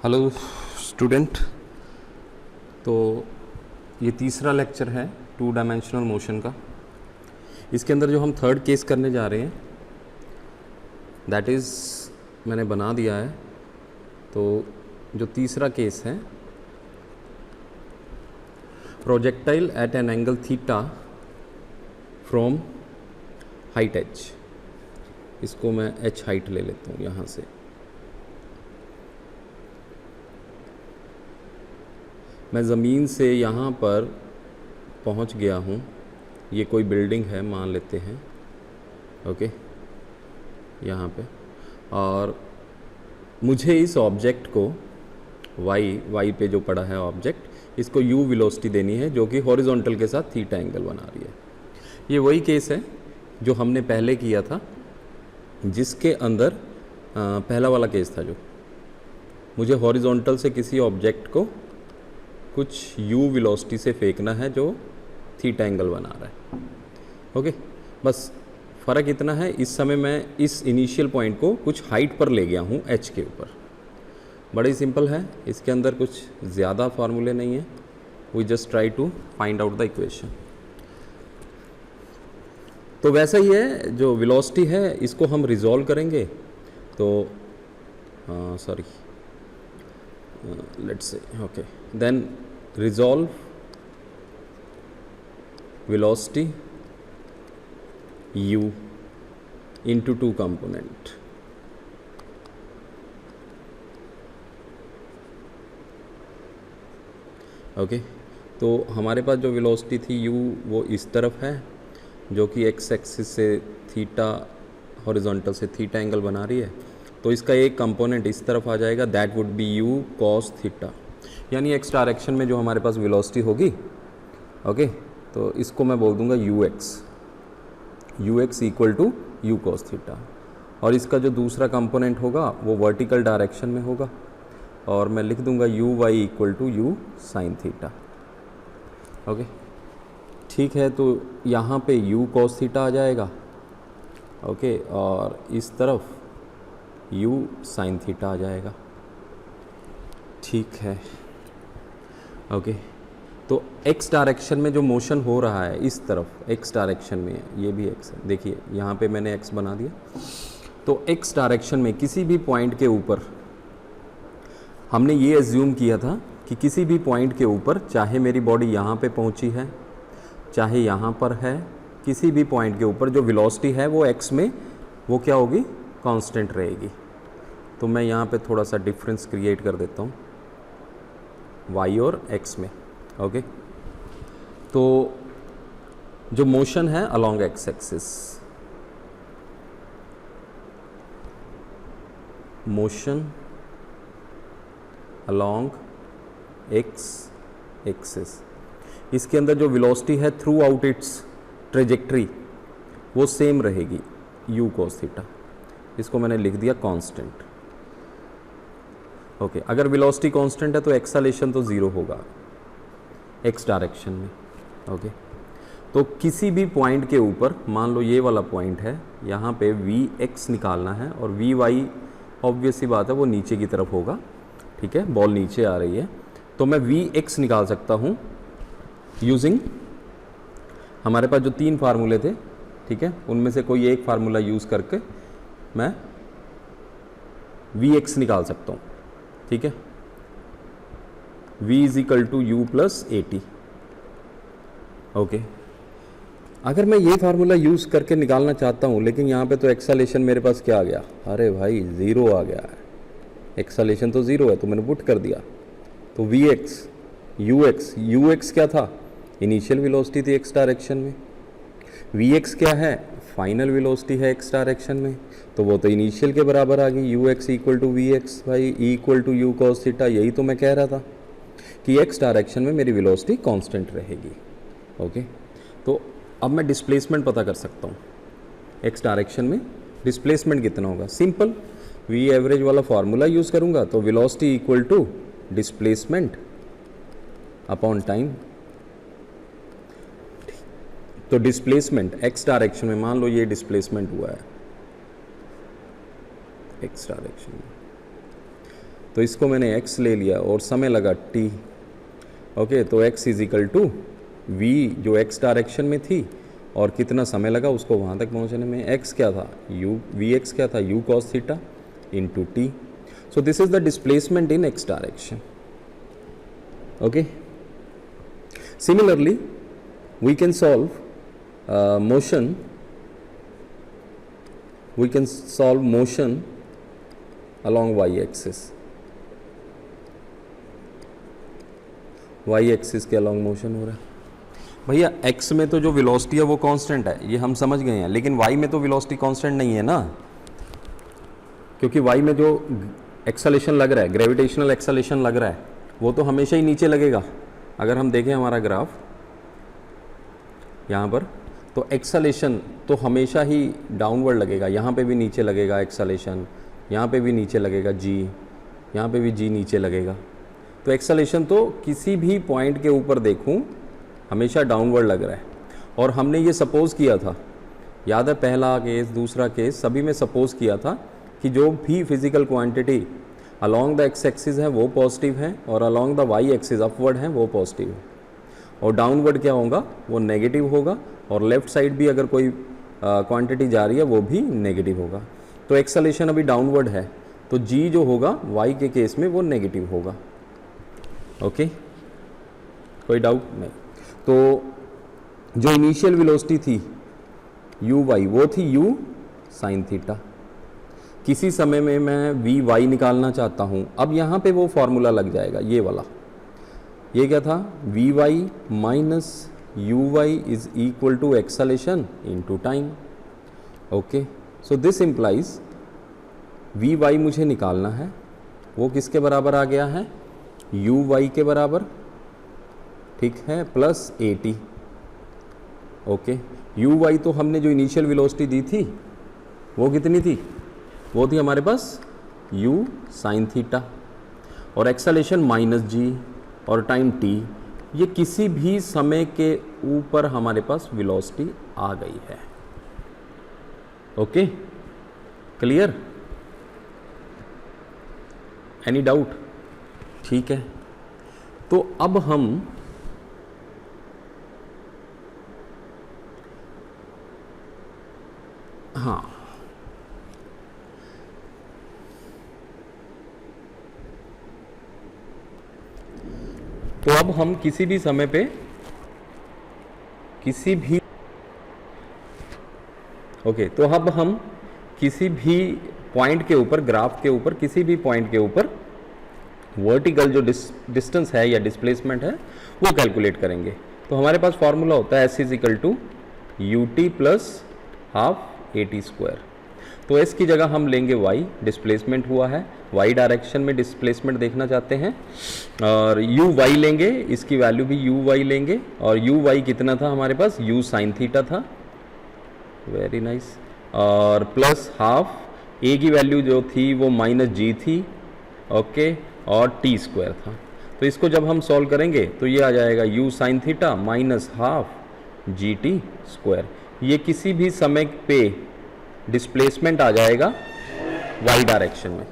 Hello student. तो ये तीसरा लेक्चर है टू डायमेंशनल मोशन का। इसके अंदर जो हम थर्ड केस करने जा रहे हैं दैट इज़ मैंने बना दिया है। तो जो तीसरा केस है, projectile eight an angle theta from height H. इसको मैं एच हाइट ले लेता हूँ यहाँ से। मैं ज़मीन से यहाँ पर पहुँच गया हूँ। ये कोई बिल्डिंग है मान लेते हैं, ओके, यहाँ पे। और मुझे इस ऑब्जेक्ट को वाई पे जो पड़ा है ऑब्जेक्ट, इसको यू वेलोसिटी देनी है जो कि हॉरिजॉन्टल के साथ थीटा एंगल बना रही है। ये वही केस है जो हमने पहले किया था, जिसके अंदर पहला वाला केस था जो मुझे हॉरिजॉन्टल से किसी ऑब्जेक्ट को कुछ u वेलोसिटी से फेंकना है जो थीटा एंगल बना रहा है। ओके, बस फ़र्क इतना है, इस समय मैं इस इनिशियल पॉइंट को कुछ हाइट पर ले गया हूँ h के ऊपर। बड़ी सिंपल है, इसके अंदर कुछ ज़्यादा फार्मूले नहीं है। We just try to find out the equation. तो वैसा ही है, जो वेलोसिटी है इसको हम रिजॉल्व करेंगे। तो sorry, let's say okay, then resolve velocity u into two component। Okay, तो हमारे पास जो वेलोसिटी थी u वो इस तरफ है, जो कि x एक्सिस से थीटा, हॉरिजॉन्टल से थीटा एंगल बना रही है। तो इसका एक कंपोनेंट इस तरफ आ जाएगा, that would be u cos theta. यानी x डायरेक्शन में जो हमारे पास वेलोसिटी होगी, ओके, तो इसको मैं बोल दूंगा ux equal to u cos theta. और इसका जो दूसरा कंपोनेंट होगा वो वर्टिकल डायरेक्शन में होगा, और मैं लिख दूंगा uy equal to u sin theta. Okay, ठीक है। तो यहाँ पे u cos थीटा आ जाएगा, ओके, और इस तरफ u sin थीटा आ जाएगा। ठीक है, ओके। तो x डायरेक्शन में जो मोशन हो रहा है इस तरफ, x डायरेक्शन में है, ये भी x है। देखिए यहाँ पे मैंने x बना दिया। तो x डायरेक्शन में किसी भी पॉइंट के ऊपर हमने ये एज्यूम किया था कि किसी भी पॉइंट के ऊपर, चाहे मेरी बॉडी यहाँ पे पहुँची है, चाहे यहाँ पर है, किसी भी पॉइंट के ऊपर जो वेलोसिटी है वो x में वो क्या होगी, कांस्टेंट रहेगी। तो मैं यहाँ पे थोड़ा सा डिफरेंस क्रिएट कर देता हूँ y और x में। ओके, तो जो मोशन है along x axis, motion along x axis, इसके अंदर जो वेलोसिटी है थ्रू आउट इट्स ट्रेजेक्ट्री वो सेम रहेगी, u cos थीटा। इसको मैंने लिख दिया कांस्टेंट। ओके, अगर वेलोसिटी कांस्टेंट है तो एक्सेलेरेशन तो ज़ीरो होगा x डायरेक्शन में। ओके, तो किसी भी पॉइंट के ऊपर, मान लो ये वाला पॉइंट है, यहाँ पे vx निकालना है, और vy ऑब्वियस सी बात है वो नीचे की तरफ होगा। ठीक है, बॉल नीचे आ रही है, तो मैं vx निकाल सकता हूँ यूजिंग, हमारे पास जो तीन फार्मूले थे, ठीक है, उनमें से कोई एक फार्मूला यूज़ करके मैं vx निकाल सकता हूँ। ठीक है, v is equal to u plus a t. Okay, अगर मैं ये फार्मूला यूज़ करके निकालना चाहता हूँ, लेकिन यहाँ पे तो एक्सेलेरेशन मेरे पास क्या आ गया, अरे भाई ज़ीरो आ गया है, एक्सेलेरेशन तो ज़ीरो है, तो मैंने पुट कर दिया। तो ux क्या था, इनिशियल वेलोसिटी थी x डायरेक्शन में, vx क्या है, फाइनल वेलोसिटी है x डायरेक्शन में, तो वो तो इनिशियल के बराबर आ गई, ux equal to v x, भाई e equal to u cos theta. यही तो मैं कह रहा था कि x डायरेक्शन में मेरी वेलोसिटी कांस्टेंट रहेगी। ओके, तो अब मैं डिस्प्लेसमेंट पता कर सकता हूँ, x डायरेक्शन में डिस्प्लेसमेंट कितना होगा। सिंपल, v एवरेज वाला फार्मूला यूज़ करूँगा, तो velocity equal to displacement upon time. तो डिस्प्लेसमेंट x डायरेक्शन में, मान लो ये डिस्प्लेसमेंट हुआ है x डायरेक्शन में, तो इसको मैंने x ले लिया और समय लगा t। ओके, तो x is equal to v जो x डायरेक्शन में थी और कितना समय लगा उसको वहाँ तक पहुँचने में, x क्या था u, vx क्या था u cos theta into t। So this is the displacement in x direction. Okay, similarly we can solve motion along y axis के along motion हो रहा है। भैया x में तो जो वेलोसिटी है वो कांस्टेंट है, ये हम समझ गए हैं, लेकिन y में तो वेलोसिटी कांस्टेंट नहीं है ना, क्योंकि y में जो एक्सेलेरेशन लग रहा है, ग्रेविटेशनल एक्सेलेरेशन लग रहा है, वो तो हमेशा ही नीचे लगेगा। अगर हम देखें हमारा ग्राफ यहाँ पर, तो एक्सेलेरेशन तो हमेशा ही डाउनवर्ड लगेगा, यहाँ पे भी नीचे लगेगा एक्सेलेरेशन, यहाँ पे भी नीचे लगेगा g, यहाँ पे भी g नीचे लगेगा। तो एक्सेलेरेशन तो किसी भी पॉइंट के ऊपर देखूँ हमेशा डाउनवर्ड लग रहा है। और हमने ये सपोज़ किया था, याद है पहला केस दूसरा केस सभी में सपोज़ किया था कि जो भी physical quantity along the x axis है वो पॉजिटिव है और along the y axis upward है वो पॉजिटिव है, और डाउनवर्ड क्या होगा वो नेगेटिव होगा, और लेफ्ट साइड भी अगर कोई क्वांटिटी जा रही है वो भी नेगेटिव होगा। तो एक्सेलेरेशन अभी डाउनवर्ड है, तो जी जो होगा वाई के केस में वो नेगेटिव होगा। ओके, कोई डाउट नहीं। तो जो इनिशियल वेलोसिटी थी यू वाई वो थी यू साइन थीटा। किसी समय में मैं वी वाई निकालना चाहता हूँ, अब यहाँ पे वो फॉर्मूला लग जाएगा ये वाला, ये क्या था v y minus u y is equal to acceleration into time. Okay, so this implies v y मुझे निकालना है, वो किसके बराबर आ गया है यू वाई के बराबर, ठीक है, plus a t. Okay, u y तो हमने जो इनिशियल वेलोसिटी दी थी वो कितनी थी, वो थी हमारे पास u साइन थीटा, और एक्सेलेरेशन माइनस जी और टाइम t, ये किसी भी समय के ऊपर हमारे पास वेलोसिटी आ गई है। Okay, clear, any doubt? ठीक है, तो अब हम हाँ तो अब हम किसी भी समय पे किसी भी तो अब हम किसी भी पॉइंट के ऊपर, ग्राफ के ऊपर, किसी भी पॉइंट के ऊपर वर्टिकल जो डिस्टेंस है या डिस्प्लेसमेंट है वो कैलकुलेट करेंगे। तो हमारे पास फॉर्मूला होता है s is equal to u t plus half a t square. तो एस की जगह हम लेंगे वाई, डिस्प्लेसमेंट हुआ है, वाई डायरेक्शन में डिस्प्लेसमेंट देखना चाहते हैं, और यू वाई लेंगे, इसकी वैल्यू भी यू वाई लेंगे, और यू वाई कितना था हमारे पास यू साइन थीटा था, वेरी नाइस, और प्लस हाफ ए की वैल्यू जो थी वो माइनस जी थी, ओके, और टी स्क्वायर था। तो इसको जब हम सॉल्व करेंगे तो ये आ जाएगा you sine theta minus half G T square. ये किसी भी समय पे डिस्प्लेसमेंट आ जाएगा वाई डायरेक्शन में।